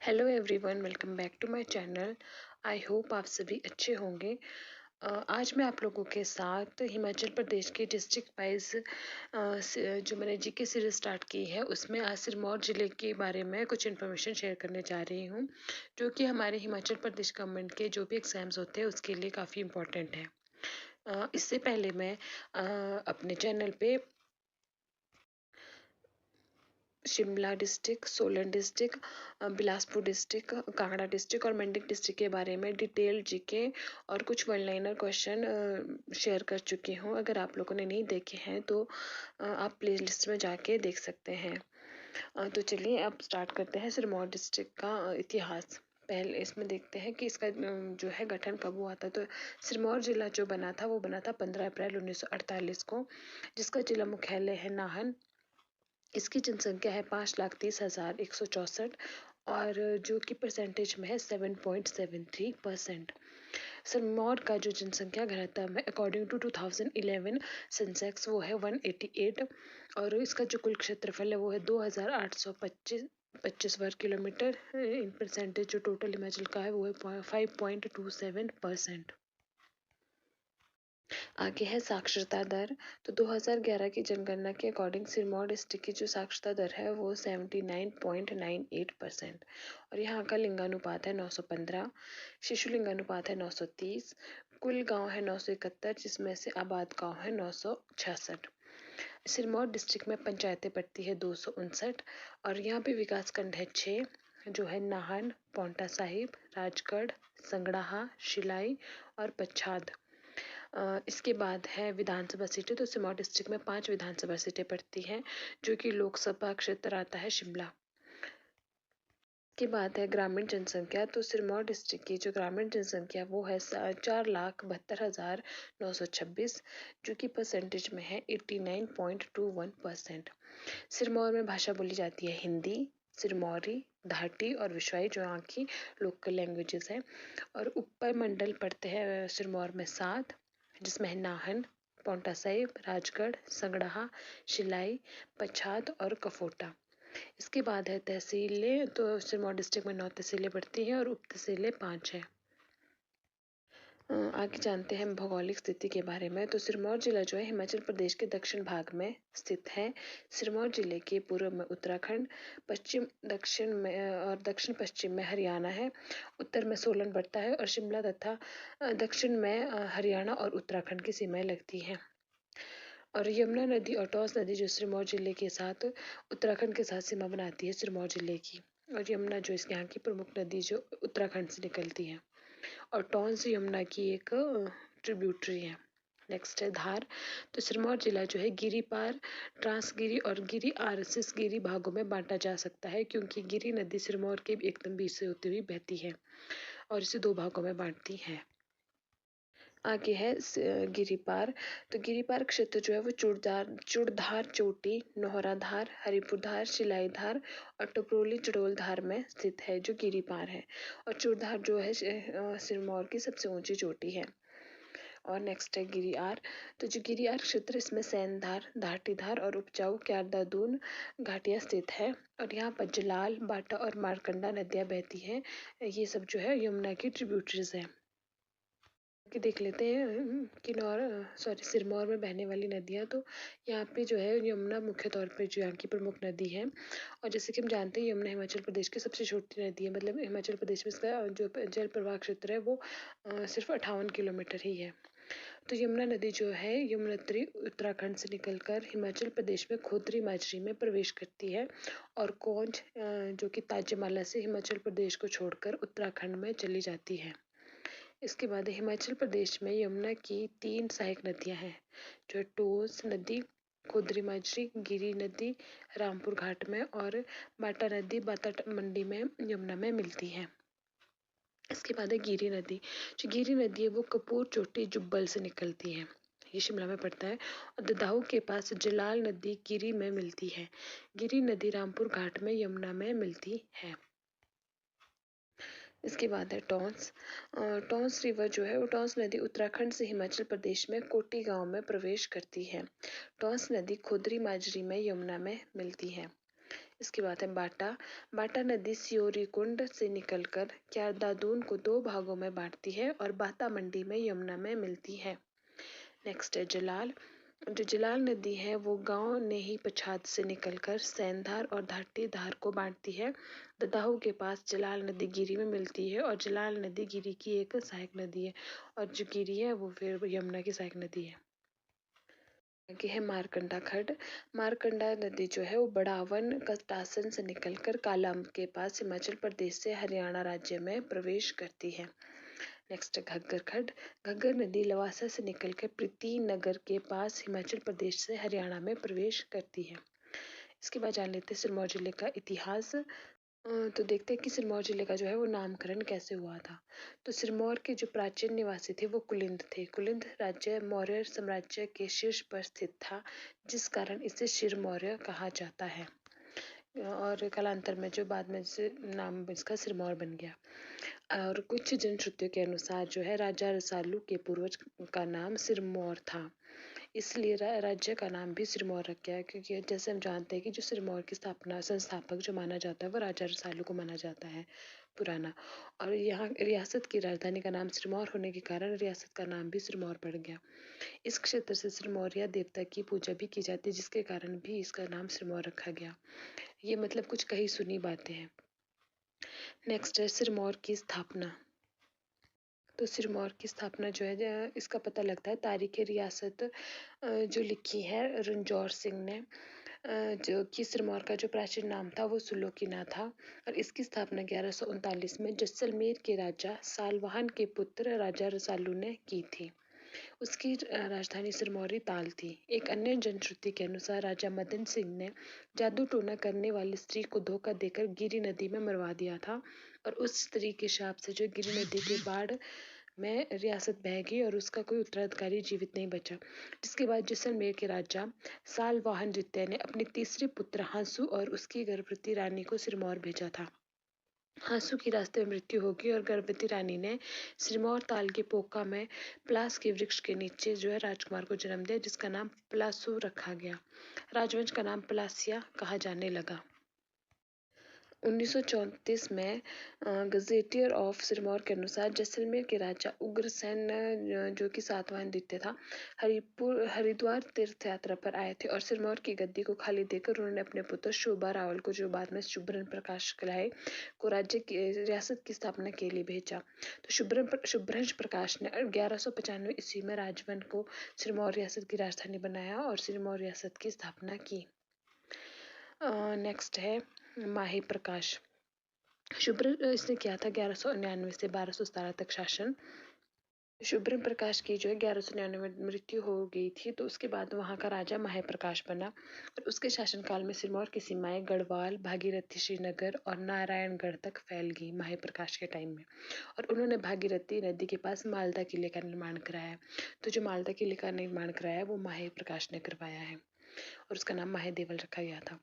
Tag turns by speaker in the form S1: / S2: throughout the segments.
S1: Hello everyone, welcome back to my channel. I hope आप सभी अच्छे होंगे। आज मैं आप लोगों के साथ हिमाचल प्रदेश के डिस्ट्रिक्ट वाइज जो मैंने जीके सीरीज स्टार्ट की है उसमें आज सिरमौर ज़िले के बारे में कुछ इन्फॉर्मेशन शेयर करने जा रही हूँ, जो कि हमारे हिमाचल प्रदेश गवर्नमेंट के जो भी एग्ज़ाम्स होते हैं उसके लिए काफ़ी इम्पोर्टेंट है। इससे पहले मैं अपने चैनल पे Shimla district, Solan district, Bilaspur district, Kangra district और मंडी डिस्ट्रिक्ट के बारे में डिटेल जीके और कुछ वन लाइनर क्वेश्चन शेयर कर चुकी हूँ। अगर आप लोगों ने नहीं देखे हैं तो आप प्ले लिस्ट में जाके देख सकते हैं। तो चलिए अब स्टार्ट करते हैं सिरमौर डिस्ट्रिक्ट का इतिहास। पहले इसमें देखते हैं कि इसका जो है गठन कब हुआ था। तो सिरमौर जिला जो बना था वो बना था 15 अप्रैल 1948 को, जिसका जिला मुख्यालय है नाहन। इसकी जनसंख्या है 5,30,164 और जो कि परसेंटेज में है 7.73%। सिरमौर का जो जनसंख्या घनत्व है अकॉर्डिंग टू 2011 सेंसेक्स वो है 188 और इसका जो कुल क्षेत्रफल है वो है 2,825 वर्ग किलोमीटर। इन परसेंटेज जो टोटल हिमाचल का है वो है 5.27%। आगे है साक्षरता दर। तो 2011 की जनगणना के अकॉर्डिंग सिरमौर डिस्ट्रिक्ट की जो साक्षरता दर है वो 79.98% और यहाँ का लिंगानुपात है 915, शिशु लिंगानुपात है 930, कुल गांव है 971 जिसमें से आबाद गांव है 966। सिरमौर डिस्ट्रिक्ट में पंचायतें पड़ती है 259 और यहाँ पे विकास खंड है 6, जो है नाहन, पांवटा साहिब, राजगढ़, संगड़ाहा, शिलाई और पच्छाद। इसके बाद है विधानसभा सीटें। तो सिरमौर डिस्ट्रिक्ट में 5 विधानसभा सीटें पड़ती हैं, जो कि लोकसभा क्षेत्र आता है शिमला। के बाद है ग्रामीण जनसंख्या। तो सिरमौर डिस्ट्रिक्ट की जो ग्रामीण जनसंख्या वो है 4,72,926, जो कि परसेंटेज में है 89.21%। सिरमौर में भाषा बोली जाती है हिंदी, सिरमौरी, धाटी और विश्वाई, जो यहाँ की लोकल लैंग्वेजेस है। और ऊपर मंडल पड़ते हैं सिरमौर में 7, जिसमें है नाहन, पांवटा साहिब, राजगढ़, संगड़ाहा, शिलाई, पच्छाद और कफोटा। इसके बाद है तहसीलें। तो सिरमौर डिस्ट्रिक्ट में 9 तहसीलें पड़ती हैं और उप तहसीलें 5 हैं। आगे जानते हैं भौगोलिक स्थिति के बारे में। तो सिरमौर जिला जो है हिमाचल प्रदेश के दक्षिण भाग में स्थित है। सिरमौर जिले के पूर्व में उत्तराखंड, पश्चिम दक्षिण में और दक्षिण पश्चिम में हरियाणा है, उत्तर में सोलन पड़ता है और शिमला तथा दक्षिण में हरियाणा और उत्तराखंड की सीमाएं लगती हैं। और यमुना नदी और टॉस नदी जो सिरमौर जिले के साथ उत्तराखंड के साथ सीमा बनाती है सिरमौर जिले की। और यमुना जो इसके यहाँ की प्रमुख नदी जो उत्तराखंड से निकलती है और टॉन्स यमुना की एक ट्रिब्यूटरी है। नेक्स्ट है धार। तो सिरमौर जिला जो है गिरी पार, ट्रांसगिरी और गिरी आरएसएस गिरी भागों में बांटा जा सकता है, क्योंकि गिरी नदी सिरमौर के एकदम बीच से होती हुई बहती है और इसे 2 भागों में बांटती है। आगे है गिरिपार। तो गिरिपार क्षेत्र जो है वो चूड़धार चोटी, नौहराधार, हरिपुरधार, शिलाईधार और टपरोली चड़ोलधार में स्थित है, जो गिरिपार है। और चूड़धार जो है सिरमौर की सबसे ऊंची चोटी है। और नेक्स्ट है गिरियार। तो जो गिरियार क्षेत्र इसमें सैनधार, धाटीधार और उपजाऊ क्यारदादून घाटियाँ स्थित है और यहाँ पर जलाल, बाटा और मारकंडा नदियाँ बहती हैं। ये सब जो है यमुना की ट्रिब्यूटरीज हैं। कि देख लेते हैं सिरमौर में बहने वाली नदियाँ। तो यहाँ पे जो है यमुना मुख्य तौर पे जो यहाँ की प्रमुख नदी है और जैसे कि हम जानते हैं यमुना हिमाचल प्रदेश की सबसे छोटी नदी है। मतलब हिमाचल प्रदेश में इसका जो जल प्रवाह क्षेत्र है वो सिर्फ 58 किलोमीटर ही है। तो यमुना नदी जो है यमुनोत्री उत्तराखंड से निकलकर हिमाचल प्रदेश में खोतरी माजरी में प्रवेश करती है और कोंच जो कि ताजमाला से हिमाचल प्रदेश को छोड़कर उत्तराखंड में चली जाती है। इसके बाद हिमाचल प्रदेश में यमुना की 3 सहायक नदियां हैं, जो टोस नदी, खुदरी माजरी, गिरी नदी रामपुर घाट में और बाटा नदी बाता मंडी में यमुना में मिलती है। इसके बाद है गिरी नदी। जो गिरी नदी है वो कपूर चोटी जुब्बल से निकलती है, ये शिमला में पड़ता है। और ददाहू के पास जलाल नदी गिरी में मिलती है। गिरी नदी रामपुर घाट में यमुना में मिलती है। इसके बाद है टॉन्स। टॉन्स रिवर जो है वो टॉन्स नदी उत्तराखंड से हिमाचल प्रदेश में कोटी गांव में प्रवेश करती है। टॉन्स नदी खुदरी माजरी में यमुना में मिलती है। इसके बाद है बाटा। बाटा नदी सियोरी कुंड से निकलकर क्यारदादून को दो भागों में बांटती है और बाता मंडी में यमुना में मिलती है। नेक्स्ट है जलाल। जो जलाल नदी है वो गांव नेही पछाद से निकलकर सैंधार और धाटी धार को बांटती है। ददाहू के पास जलाल नदी गिरी में मिलती है और जलाल नदी गिरी की एक सहायक नदी है और जो गिरी है वो फिर यमुना की सहायक नदी है। आगे है मारकंडा खड्ड। मारकंडा नदी जो है वो बढ़ावन कटासन से निकलकर कालाअंब के पास हिमाचल प्रदेश से हरियाणा राज्य में प्रवेश करती है। नेक्स्ट घग्गर खड्ड। घग्गर नदी लवासा से निकलकर प्रीति नगर के पास हिमाचल प्रदेश से हरियाणा में प्रवेश करती है। इसके बाद जान लेते हैं सिरमौर जिले का इतिहास। तो देखते हैं कि सिरमौर जिले का जो है वो नामकरण कैसे हुआ था। तो सिरमौर के जो प्राचीन निवासी थे वो कुलिंद थे। कुलिंद राज्य मौर्य साम्राज्य के शीर्ष पर स्थित था, जिस कारण इसे सिरमौर्य कहा जाता है और कालांतर में जो बाद में से नाम इसका सिरमौर बन गया। और कुछ जनश्रुतियों के अनुसार जो है राजा रसालू के पूर्वज का नाम सिरमौर था, इसलिए राज्य का नाम भी सिरमौर रख गया, क्योंकि जैसे हम जानते हैं कि जो सिरमौर की स्थापना संस्थापक जो माना जाता है वो राजा रसालू को माना जाता है पुराना। और यहाँ रियासत की राजधानी का नाम सिरमौर होने के कारण रियासत का नाम भी सिरमौर पड़ गया। इस क्षेत्र से सिरमौरिया देवता की पूजा भी की जाती है, जिसके कारण भी इसका नाम सिरमौर रखा गया। ये मतलब कुछ कही सुनी बातें हैं। नेक्स्ट है सिरमौर की स्थापना। तो सिरमौर की स्थापना जो है इसका पता लगता है तारीख रियासत जो लिखी है रंजौर सिंह ने, जो कि सिरमौर का जो प्राचीन नाम था वो सुलोकीना था और इसकी स्थापना 1139 में जैसलमेर के राजा सालवाहन के पुत्र राजा रसालू ने की थी। उसकी राजधानी सिरमौरी ताल थी। एक अन्य जनश्रुति के अनुसार राजा मदन सिंह ने जादू टोना करने वाली स्त्री को धोखा देकर गिरी नदी में मरवा दिया था और उस स्त्री के शाप से जो गिरी नदी के बाढ़ में रियासत बह गई और उसका कोई उत्तराधिकारी जीवित नहीं बचा। जिसके बाद जैसलमेर के राजा सालवाहन द्वितीय ने अपने तीसरे पुत्र हांसू और उसकी गर्भवती रानी को सिरमौर भेजा था। हांसू की रास्ते में मृत्यु हो गई और गर्भवती रानी ने सिरमौर ताल के पोका में पलास के वृक्ष के नीचे जो है राजकुमार को जन्म दिया, जिसका नाम पलासू रखा गया। राजवंश का नाम पलासिया कहा जाने लगा। 1934 में गजेटियर ऑफ सिरमौर के अनुसार जैसलमेर के राजा उग्रसेन जो कि सातवाहन द्वितीय था, हरिद्वार तीर्थ यात्रा पर आए थे और सिरमौर की गद्दी को खाली देकर उन्होंने अपने पुत्र शोभा रावल को, जो बाद में शुभ्रन प्रकाश कहलाए, को राज्य की रियासत की स्थापना के लिए भेजा। तो शुभ्रंश प्रकाश ने 1195 ईस्वी में राजवन को सिरमौर रियासत की राजधानी बनाया और सिरमौर रियासत की स्थापना की। नेक्स्ट है माही प्रकाश। शुभ्र इसने किया था 1199 से 1217 तक शासन। शुभ्रन प्रकाश की जो है 1199 में मृत्यु हो गई थी, तो उसके बाद वहाँ का राजा माही प्रकाश बना और उसके शासनकाल में सिरमौर की सीमाएं गढ़वाल, भागीरथी, श्रीनगर और नारायणगढ़ तक फैल गई माही प्रकाश के टाइम में। और उन्होंने भागीरथी नदी के पास मालदा किले का निर्माण कराया। तो जो मालदा किले का निर्माण कराया वो माही प्रकाश ने करवाया है और उसका नाम माही देवल रखा गया था।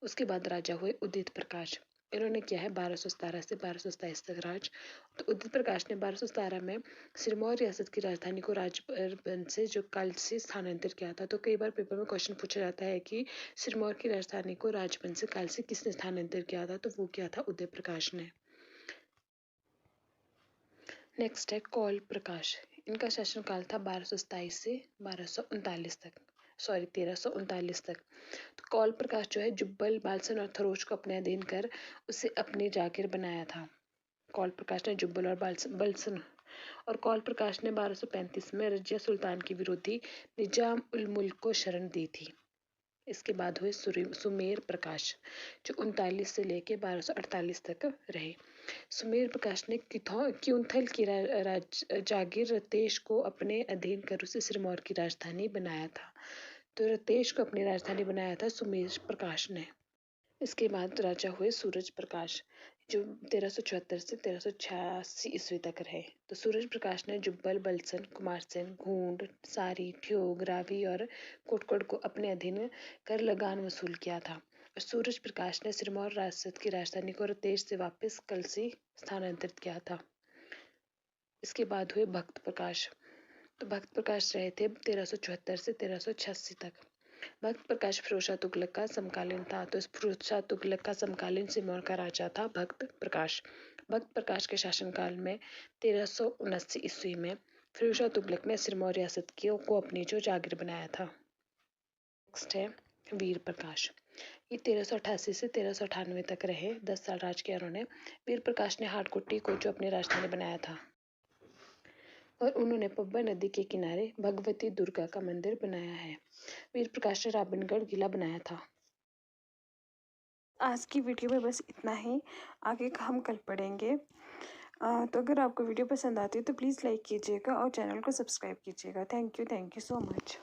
S1: उसके बाद राजा हुए उदित प्रकाश। इन्होंने किया है 1217 से 1227 तक राज। तो उदित प्रकाश ने 1217 में सिरमौर रियासत की राजधानी को राजबंद से जो कालसी स्थानांतरित किया था। तो कई बार पेपर में क्वेश्चन पूछा जाता है कि सिरमौर की राजधानी को राजबंद से कालसी किसने स्थानांतरित किया था, तो वो किया था उदय प्रकाश ने। नेक्स्ट है कौल प्रकाश। इनका शासनकाल था 1227 से 1239 तक, सॉरी 1339 तक। तो कौल प्रकाश जो है जुब्बल, बालसन और थरोज को अपने अधीन कर उसे अपनी जागीर बनाया था। कौल प्रकाश ने जुब्बल और बलसन और कौल प्रकाश ने 1235 में रजिया सुल्तान के विरोधी निजाम उल मुल्क को शरण दी थी। इसके बाद हुए सुमेर प्रकाश, जो 39 से लेके 1248 तक रहे। सुमेर प्रकाश ने क्यूंथल की जागीर रतेश को अपने अधीन कर उसे सिरमौर की राजधानी बनाया था। तो रतेश को अपनी राजधानी बनाया था सुमेर प्रकाश ने। इसके बाद राजा हुए सूरज प्रकाश, जो 1374 से 1386 ईस्वी तक रहे। तो सूरज प्रकाश ने जुब्बल, बलसन, कुमारसेन, घूंड, सारी, ठियोग, रावी और कोटकोड को अपने अधीन कर लगान वसूल किया था। और सूरज प्रकाश ने सिरमौर रियासत की राजधानी को रतेश से वापस कलसी स्थानांतरित किया था। इसके बाद हुए भक्त प्रकाश। तो भक्त प्रकाश रहे थे 1374 से 1386 तक। भक्त प्रकाश फिरोज शाह तुगलक का समकालीन था, तो इस फिरोज शाह तुगलक का समकालीन सिरमौर का राजा था भक्त प्रकाश। भक्त प्रकाश के शासनकाल में 1379 ईस्वी में फिरोज शाह तुगलक ने सिरमौर रियासत को अपनी जो जागीर बनाया था। नेक्स्ट है वीर प्रकाश। ये 1388 से 1398 तक रहे, 10 साल राज किया उन्होंने। वीर प्रकाश ने हाटकोटी को जो अपनी राजधानी बनाया था और उन्होंने पब्बा नदी के किनारे भगवती दुर्गा का मंदिर बनाया है। वीर प्रकाश ने रावणगढ़ किला बनाया था। आज की वीडियो में बस इतना ही, आगे का हम कल पढ़ेंगे। तो अगर आपको वीडियो पसंद आती है तो प्लीज़ लाइक कीजिएगा और चैनल को सब्सक्राइब कीजिएगा। Thank you so much.